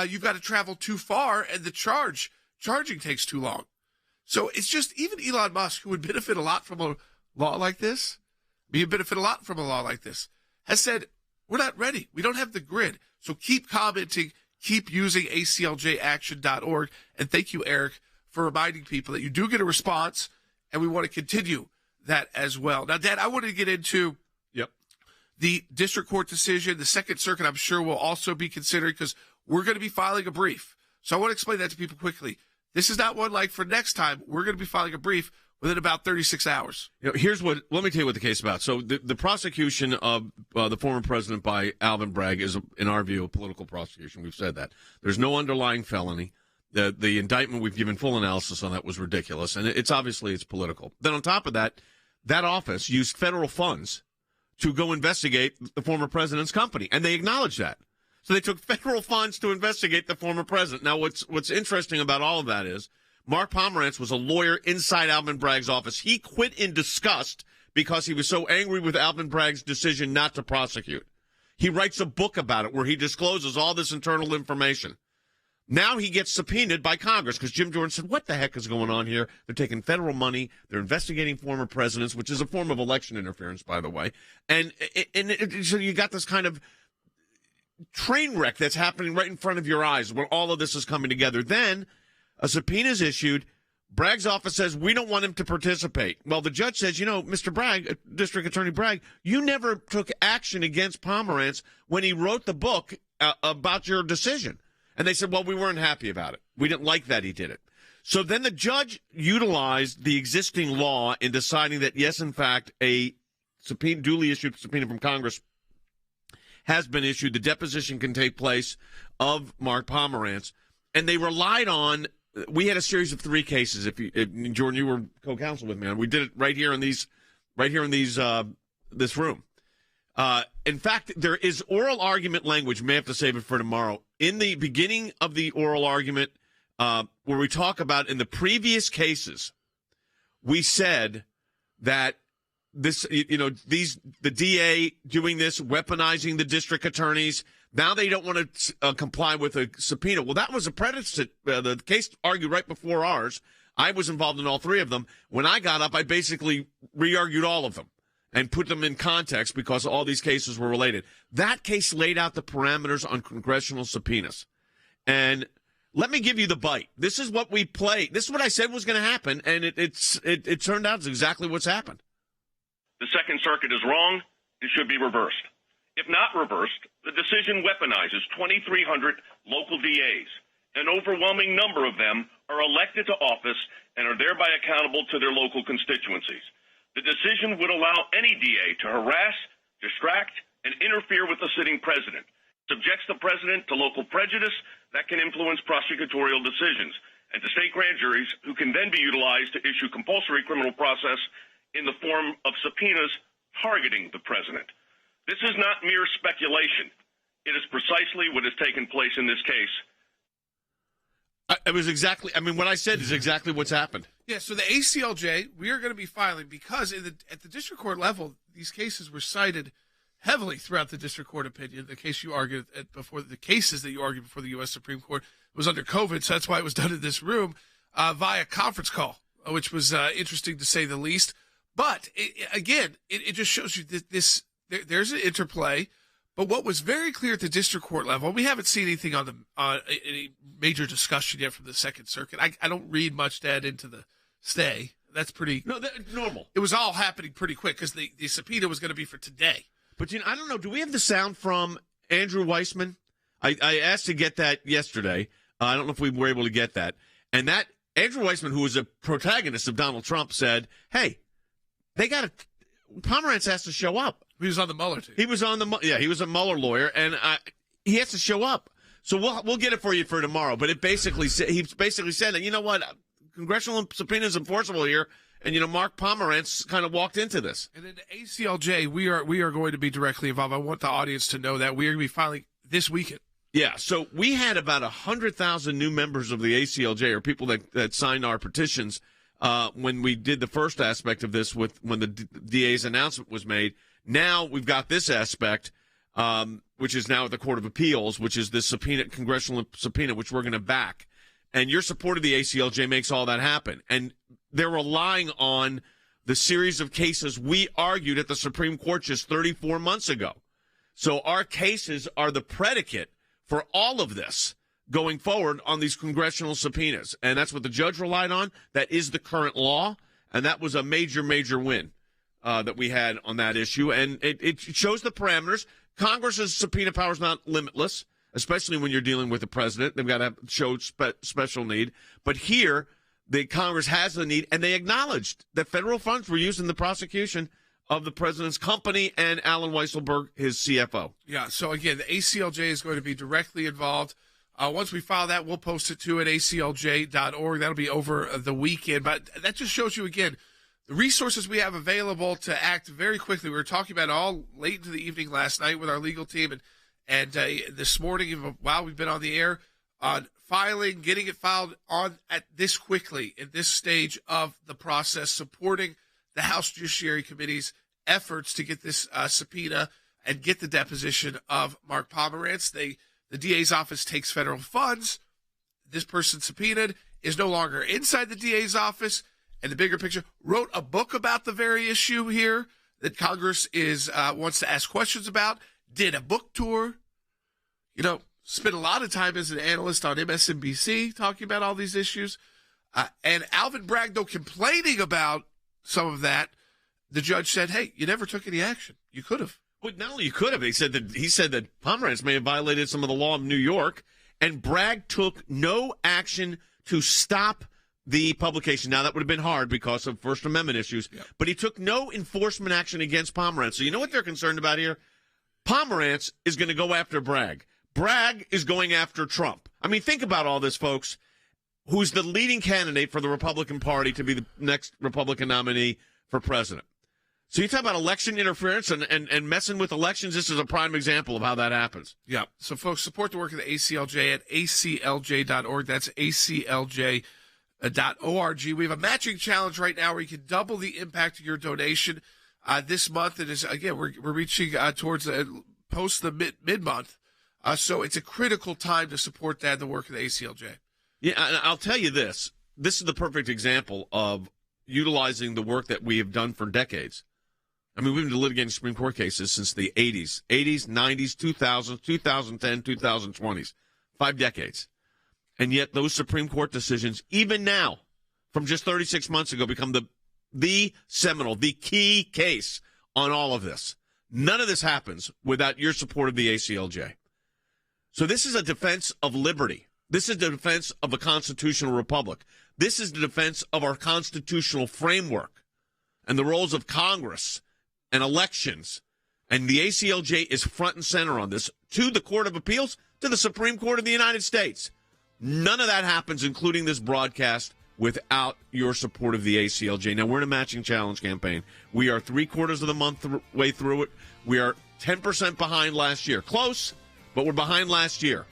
you've got to travel too far and the charging takes too long. So it's just, even Elon Musk, who would benefit a lot from a law like this, has said, we're not ready. We don't have the grid. So keep commenting, keep using acljaction.org. And thank you, Eric, for reminding people that you do get a response, and we want to continue that as well. Now, Dad, I wanted to get into the district court decision. The Second Circuit, I'm sure, will also be considered, because we're going to be filing a brief. So I want to explain that to people quickly. This is not one like for next time. We're going to be filing a brief within about 36 hours. Let me tell you what the case is about. So the prosecution of the former president by Alvin Bragg is, in our view, a political prosecution. We've said that. There's no underlying felony. The indictment, we've given full analysis on that, was ridiculous. And it's political. Then on top of that, that office used federal funds to go investigate the former president's company, and they acknowledged that. So they took federal funds to investigate the former president. Now, what's interesting about all of that is Mark Pomerantz was a lawyer inside Alvin Bragg's office. He quit in disgust because he was so angry with Alvin Bragg's decision not to prosecute. He writes a book about it where he discloses all this internal information. Now he gets subpoenaed by Congress because Jim Jordan said, what the heck is going on here? They're taking federal money. They're investigating former presidents, which is a form of election interference, by the way. And so you got this kind of train wreck that's happening right in front of your eyes when all of this is coming together. Then a subpoena is issued. Bragg's office says, we don't want him to participate. Well, the judge says, Mr. Bragg, District Attorney Bragg, you never took action against Pomerantz when he wrote the book about your decision. And they said, well, we weren't happy about it. We didn't like that he did it. So then the judge utilized the existing law in deciding that, yes, in fact, a subpoena, duly issued subpoena from Congress has been issued. The deposition can take place of Mark Pomerantz. And they relied on, we had a series of 3 cases. If Jordan, you were co-counsel with me, and we did it right here in this room. In fact, there is oral argument language. May have to save it for tomorrow. In the beginning of the oral argument, where we talk about in the previous cases, we said that this, the DA doing this, weaponizing the district attorneys. Now they don't want to comply with a subpoena. Well, that was a predecessor. The case argued right before ours. I was involved in all 3 of them. When I got up, I basically re-argued all of them and put them in context because all these cases were related. That case laid out the parameters on congressional subpoenas. And let me give you the bite. This is what we play. This is what I said was going to happen, and it turned out it's exactly what's happened. The Second Circuit is wrong. It should be reversed. If not reversed, the decision weaponizes 2,300 local DAs. An overwhelming number of them are elected to office and are thereby accountable to their local constituencies. The decision would allow any DA to harass, distract, and interfere with the sitting president, subjects the president to local prejudice that can influence prosecutorial decisions, and to state grand juries who can then be utilized to issue compulsory criminal process in the form of subpoenas targeting the president. This is not mere speculation. It is precisely what has taken place in this case. What I said is exactly what's happened. Yeah, so the ACLJ, we are going to be filing because at the district court level, these cases were cited heavily throughout the district court opinion. The case you argued the cases that you argued before the U.S. Supreme Court was under COVID, so that's why it was done in this room via conference call, which was interesting to say the least. But it just shows you that there's an interplay. But what was very clear at the district court level, we haven't seen anything on any major discussion yet from the Second Circuit. I don't read much to add into the stay. That's pretty normal. It was all happening pretty quick because the subpoena was going to be for today. But I don't know. Do we have the sound from Andrew Weissman? I asked to get that yesterday. I don't know if we were able to get that. And that Andrew Weissman, who was a protagonist of Donald Trump, said, "Hey, Pomerantz has to show up." He was on the Mueller team. He was a Mueller lawyer, and he has to show up. So we'll get it for you for tomorrow. But he basically said that, you know what, congressional subpoena is enforceable here, and Mark Pomerantz kind of walked into this. And then the ACLJ, we are going to be directly involved. I want the audience to know that we are going to be filing this weekend. Yeah, so we had about 100,000 new members of the ACLJ, or people that signed our petitions when we did the first aspect of this when the DA's announcement was made. Now we've got this aspect, which is now at the Court of Appeals, which is this congressional subpoena, which we're going to back. And your support of the ACLJ makes all that happen. And they're relying on the series of cases we argued at the Supreme Court just 34 months ago. So our cases are the predicate for all of this going forward on these congressional subpoenas. And that's what the judge relied on. That is the current law. And that was a major, major win that we had on that issue. And it shows the parameters. Congress's subpoena power is not limitless, especially when you're dealing with the president. They've got to show special need. But here, the Congress has the need, and they acknowledged that federal funds were used in the prosecution of the president's company and Alan Weisselberg, his CFO. Yeah, so again, the ACLJ is going to be directly involved. Once we file that, we'll post it to at aclj.org. That'll be over the weekend. But that just shows you, again, the resources we have available to act very quickly. We were talking about it all late into the evening last night with our legal team, and this morning while we've been on the air on filing, getting it filed on at this quickly in this stage of the process, supporting the House Judiciary Committee's efforts to get this subpoena and get the deposition of Mark Pomerantz. The DA's office takes federal funds. This person subpoenaed is no longer inside the DA's office, and the bigger picture, wrote a book about the very issue here that Congress wants to ask questions about, did a book tour, spent a lot of time as an analyst on MSNBC talking about all these issues. And Alvin Bragg, though complaining about some of that, the judge said, hey, you never took any action. You could have. Well, not only you could have, he said that Pomerantz may have violated some of the law of New York, and Bragg took no action to stop the publication. Now, that would have been hard because of First Amendment issues, but he took no enforcement action against Pomerantz. So you know what they're concerned about here? Pomerantz is going to go after Bragg. Bragg is going after Trump. I mean, think about all this, folks. Who's the leading candidate for the Republican Party to be the next Republican nominee for president? So you talk about election interference and messing with elections. This is a prime example of how that happens. Yeah. So, folks, support the work of the ACLJ at aclj.org. That's aclj.org. We have a matching challenge right now where you can double the impact of your donation this month. And again, we're reaching towards post the mid-month. So it's a critical time to support that and the work of the ACLJ. Yeah, and I'll tell you this. This is the perfect example of utilizing the work that we have done for decades. I mean, we've been litigating Supreme Court cases since the 80s, 90s, 2000s, 2010, 2020s, 5 decades. And yet those Supreme Court decisions, even now, from just 36 months ago, become the seminal, the key case on all of this. None of this happens without your support of the ACLJ. So this is a defense of liberty. This is the defense of a constitutional republic. This is the defense of our constitutional framework and the roles of Congress and elections. And the ACLJ is front and center on this, to the Court of Appeals, to the Supreme Court of the United States. None of that happens, including this broadcast, without your support of the ACLJ. Now, we're in a matching challenge campaign. We are 3/4 of the month way through it. We are 10% behind last year. Close, but we're behind last year.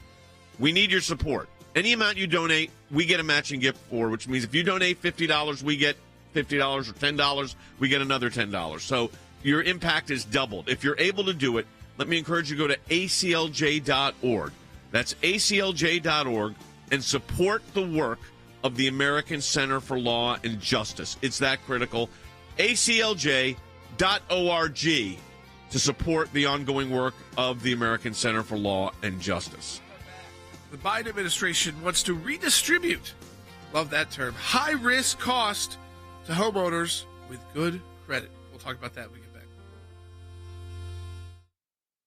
We need your support. Any amount you donate, we get a matching gift for, which means if you donate $50, we get $50, or $10, we get another $10. So your impact is doubled. If you're able to do it, let me encourage you to go to aclj.org. That's aclj.org, and support the work of the American Center for Law and Justice. It's that critical. aclj.org to support the ongoing work of the American Center for Law and Justice. The Biden administration wants to redistribute, love that term, high-risk cost to homeowners with good credit. We'll talk about that when we get back.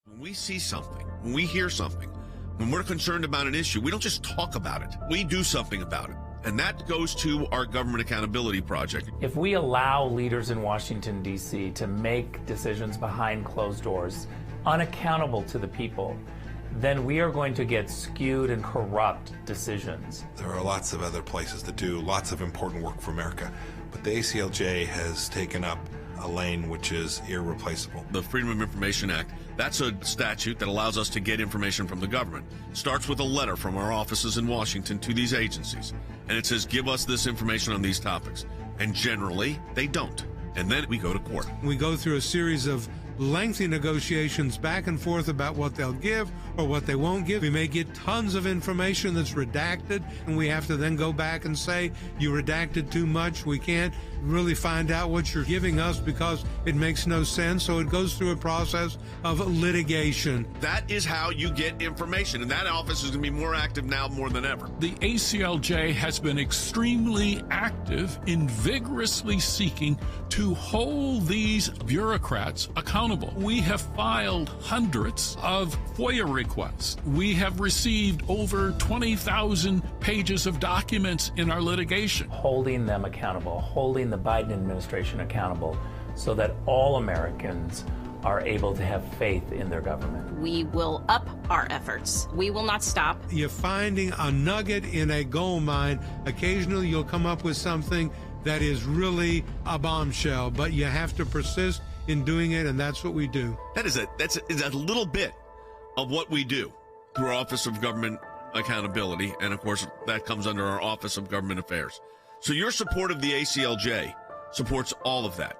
When we see something, when we hear something, when we're concerned about an issue, we don't just talk about it. We do something about it. And that goes to our Government Accountability Project. If we allow leaders in Washington, D.C. to make decisions behind closed doors, unaccountable to the people, then we are going to get skewed and corrupt decisions. There are lots of other places that do lots of important work for America, but the ACLJ has taken up a lane which is irreplaceable. The Freedom of Information Act, that's a statute that allows us to get information from the government. It starts with a letter from our offices in Washington to these agencies, and it says, give us this information on these topics. And generally, they don't. And then we go to court. We go through a series of lengthy negotiations back and forth about what they'll give or what they won't give. We may get tons of information that's redacted, and we have to then go back and say, you redacted too much. We can't really find out what you're giving us because it makes no sense. So it goes through a process of litigation. That is how you get information, and that office is going to be more active now more than ever. The ACLJ has been extremely active in vigorously seeking to hold these bureaucrats accountable. We have filed hundreds of FOIA requests. We have received over 20,000 pages of documents in our litigation. Holding them accountable, holding the Biden administration accountable so that all Americans are able to have faith in their government. We will up our efforts. We will not stop. You're finding a nugget in a gold mine. Occasionally you'll come up with something that is really a bombshell, but you have to persist in doing it, and that's what we do. That's a little bit of what we do through our Office of Government Accountability, and of course that comes under our Office of Government Affairs. So your support of the ACLJ supports all of that.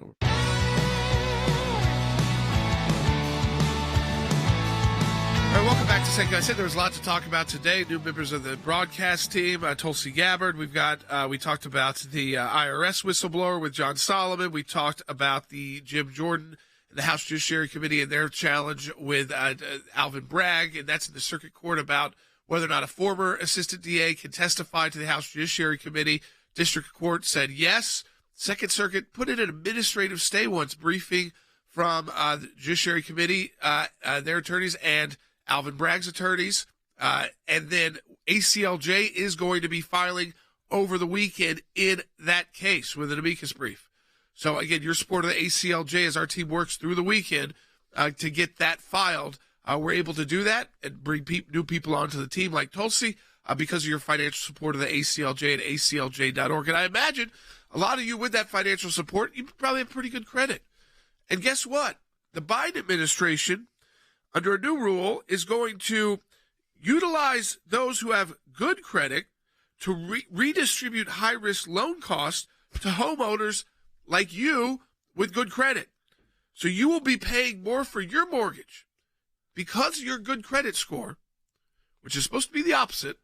All right, welcome back to Sekulow. I said there was a lot to talk about today. New members of the broadcast team, Tulsi Gabbard. We talked about the IRS whistleblower with John Solomon. We talked about the Jim Jordan and the House Judiciary Committee and their challenge with Alvin Bragg, and that's in the circuit court about whether or not a former assistant DA can testify to the House Judiciary Committee. District Court said yes. Second Circuit put in an administrative stay once, briefing from the Judiciary Committee, their attorneys, and Alvin Bragg's attorneys. And then ACLJ is going to be filing over the weekend in that case with an amicus brief. So, again, your support of the ACLJ as our team works through the weekend to get that filed. We're able to do that and bring new people onto the team like Tulsi because of your financial support of the ACLJ at aclj.org. And I imagine a lot of you with that financial support, you probably have pretty good credit. And guess what? The Biden administration, under a new rule, is going to utilize those who have good credit to redistribute high-risk loan costs to homeowners like you with good credit. So you will be paying more for your mortgage because of your good credit score, which is supposed to be the opposite.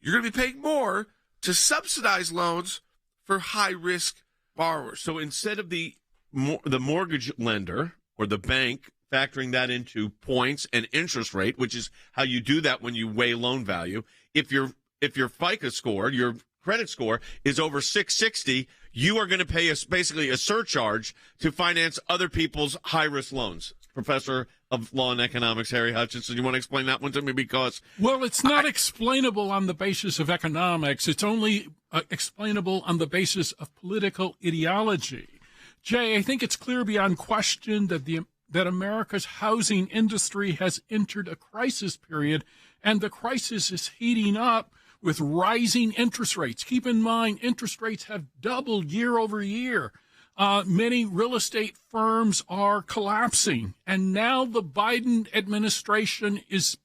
You're going to be paying more to subsidize loans for high-risk borrowers. So instead of the mortgage lender or the bank factoring that into points and interest rate, which is how you do that when you weigh loan value, if your FICO score, your credit score, is over 660, you are going to pay basically a surcharge to finance other people's high-risk loans. Professor of Law and Economics, Harry Hutchinson, you want to explain that one to me? Because well, it's not explainable on the basis of economics. It's only explainable on the basis of political ideology. Jay, I think it's clear beyond question that America's housing industry has entered a crisis period, and the crisis is heating up with rising interest rates. Keep in mind, interest rates have doubled year over year. Many real estate firms are collapsing, and now the Biden administration is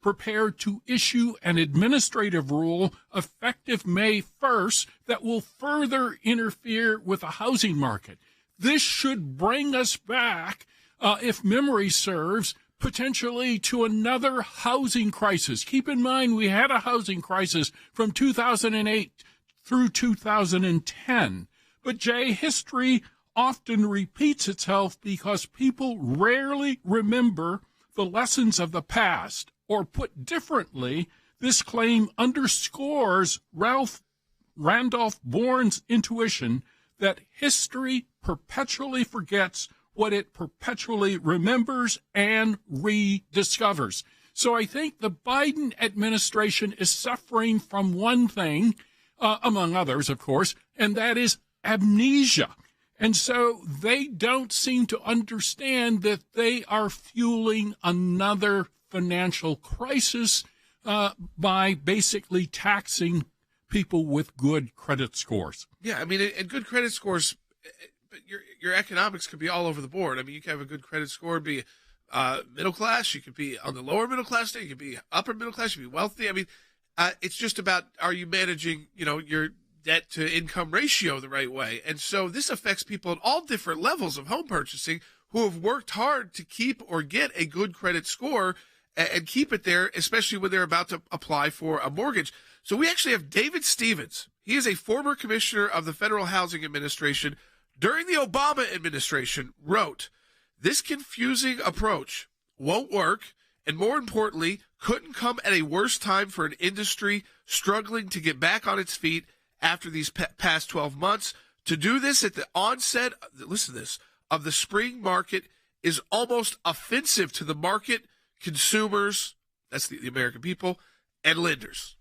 prepared to issue an administrative rule effective May 1st that will further interfere with the housing market. This should bring us back, if memory serves, potentially to another housing crisis. Keep in mind, we had a housing crisis from 2008 through 2010. But, Jay, history often repeats itself because people rarely remember the lessons of the past. Or put differently, this claim underscores Randolph Bourne's intuition that history perpetually forgets what it perpetually remembers and rediscovers. So I think the Biden administration is suffering from one thing, among others, of course, and that is amnesia. And so they don't seem to understand that they are fueling another financial crisis by basically taxing people with good credit scores. Yeah, I mean, and good credit scores, but your economics could be all over the board. I mean, you can have a good credit score, be middle class, you could be on the lower middle class, you could be upper middle class, you could be wealthy. I mean, it's just about, are you managing, your debt to income ratio the right way? And so this affects people at all different levels of home purchasing who have worked hard to keep or get a good credit score and keep it there, especially when they're about to apply for a mortgage. So we actually have David Stevens. He is a former commissioner of the Federal Housing Administration during the Obama administration, wrote, "This confusing approach won't work, and more importantly, couldn't come at a worse time for an industry struggling to get back on its feet after these past 12 months. To do this at the onset, listen to this, of the spring market is almost offensive to the market, consumers," that's the American people, "and lenders."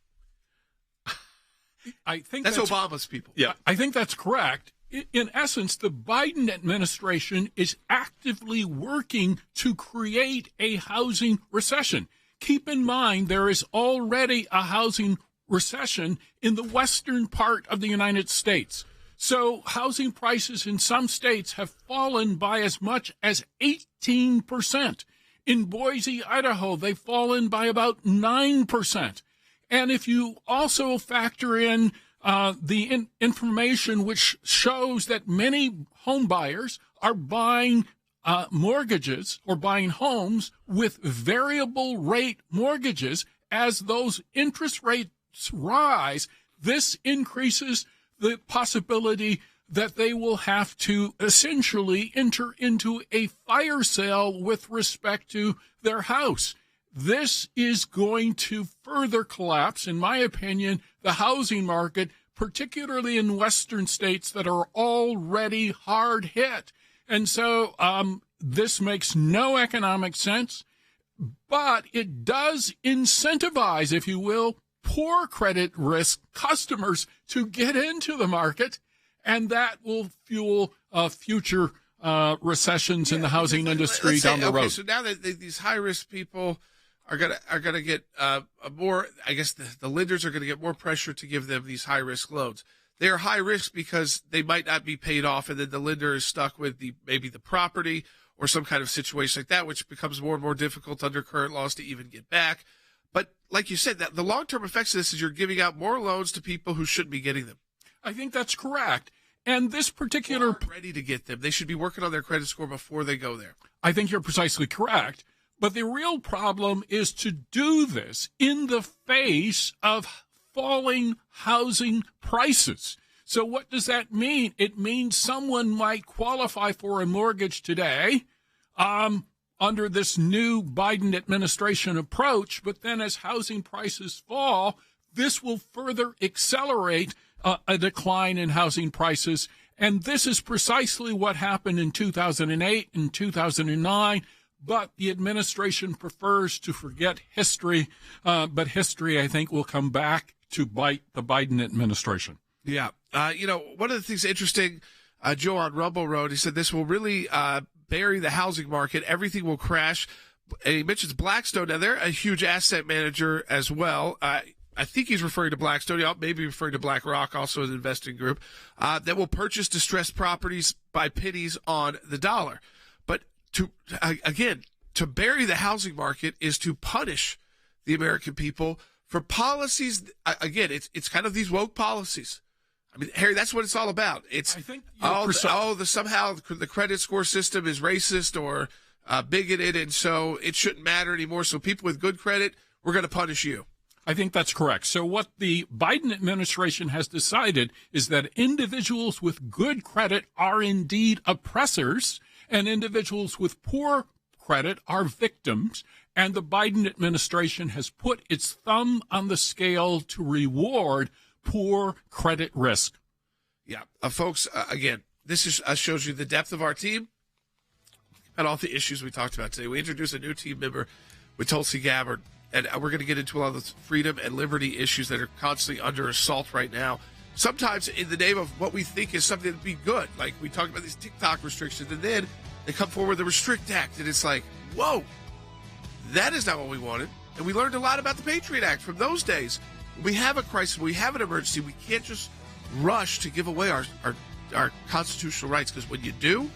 I think that's Obama's people. Yeah, I think that's correct. In essence, the Biden administration is actively working to create a housing recession. Keep in mind, there is already a housing recession in the western part of the United States. So housing prices in some states have fallen by as much as 18%. In Boise, Idaho, they've fallen by about 9%. And if you also factor in the information which shows that many home buyers are buying mortgages or buying homes with variable rate mortgages, as those interest rates rise, this increases the possibility that they will have to essentially enter into a fire sale with respect to their house. This is going to further collapse, in my opinion, the housing market, particularly in western states that are already hard hit. And so this makes no economic sense, but it does incentivize, if you will, poor credit risk customers to get into the market, and that will fuel future recessions in the housing industry down the road. Okay, so now that these high-risk people are gonna get more, I guess the lenders are going to get more pressure to give them these high-risk loans. They are high risk because they might not be paid off, and then the lender is stuck with maybe the property or some kind of situation like that, which becomes more and more difficult under current laws to even get back. But like you said, that the long-term effects of this is you're giving out more loans to people who shouldn't be getting them. I think that's correct. And this particular... ready to get them. They should be working on their credit score before they go there. I think you're precisely correct. But the real problem is to do this in the face of falling housing prices. So what does that mean? It means someone might qualify for a mortgage today under this new Biden administration approach, but then as housing prices fall, this will further accelerate a decline in housing prices. And this is precisely what happened in 2008 and 2009. But the administration prefers to forget history. But history, I think, will come back to bite the Biden administration. Yeah. One of the things interesting, Joe on Rumble wrote, he said this will really bury the housing market. Everything will crash. And he mentions Blackstone. Now, they're a huge asset manager as well. I think he's referring to Blackstone, maybe referring to BlackRock, also an investing group, that will purchase distressed properties by pennies on the dollar. But to bury the housing market is to punish the American people for policies. Again, it's kind of these woke policies. I mean, Harry, that's what it's all about. It's somehow the credit score system is racist or bigoted, and so it shouldn't matter anymore. So people with good credit, we're going to punish you. I think that's correct. So what the Biden administration has decided is that individuals with good credit are indeed oppressors, and individuals with poor credit are victims. And the Biden administration has put its thumb on the scale to reward poor credit risk. Yeah, folks, again, this shows you the depth of our team and all the issues we talked about today. We introduced a new team member with Tulsi Gabbard, and we're going to get into a lot of the freedom and liberty issues that are constantly under assault right now, sometimes in the name of what we think is something that would be good. Like we talked about these TikTok restrictions, and then they come forward with the Restrict Act, and it's like, whoa, that is not what we wanted. And we learned a lot about the Patriot Act from those days. When we have a crisis, when we have an emergency, we can't just rush to give away our constitutional rights, because when you do,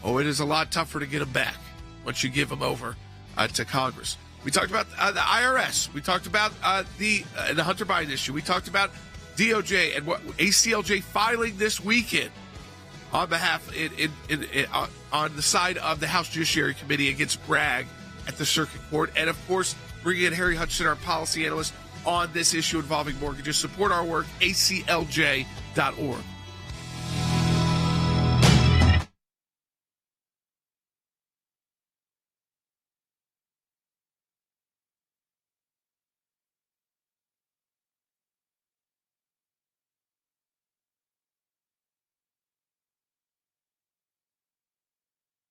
it is a lot tougher to get them back once you give them over to Congress. We talked about the IRS. We talked about the Hunter Biden issue. We talked about DOJ and what ACLJ filing this weekend on behalf on the side of the House Judiciary Committee against Bragg at the Circuit Court. And, of course, bringing in Harry Hutchinson, our policy analyst, on this issue involving mortgages. Support our work, aclj.org.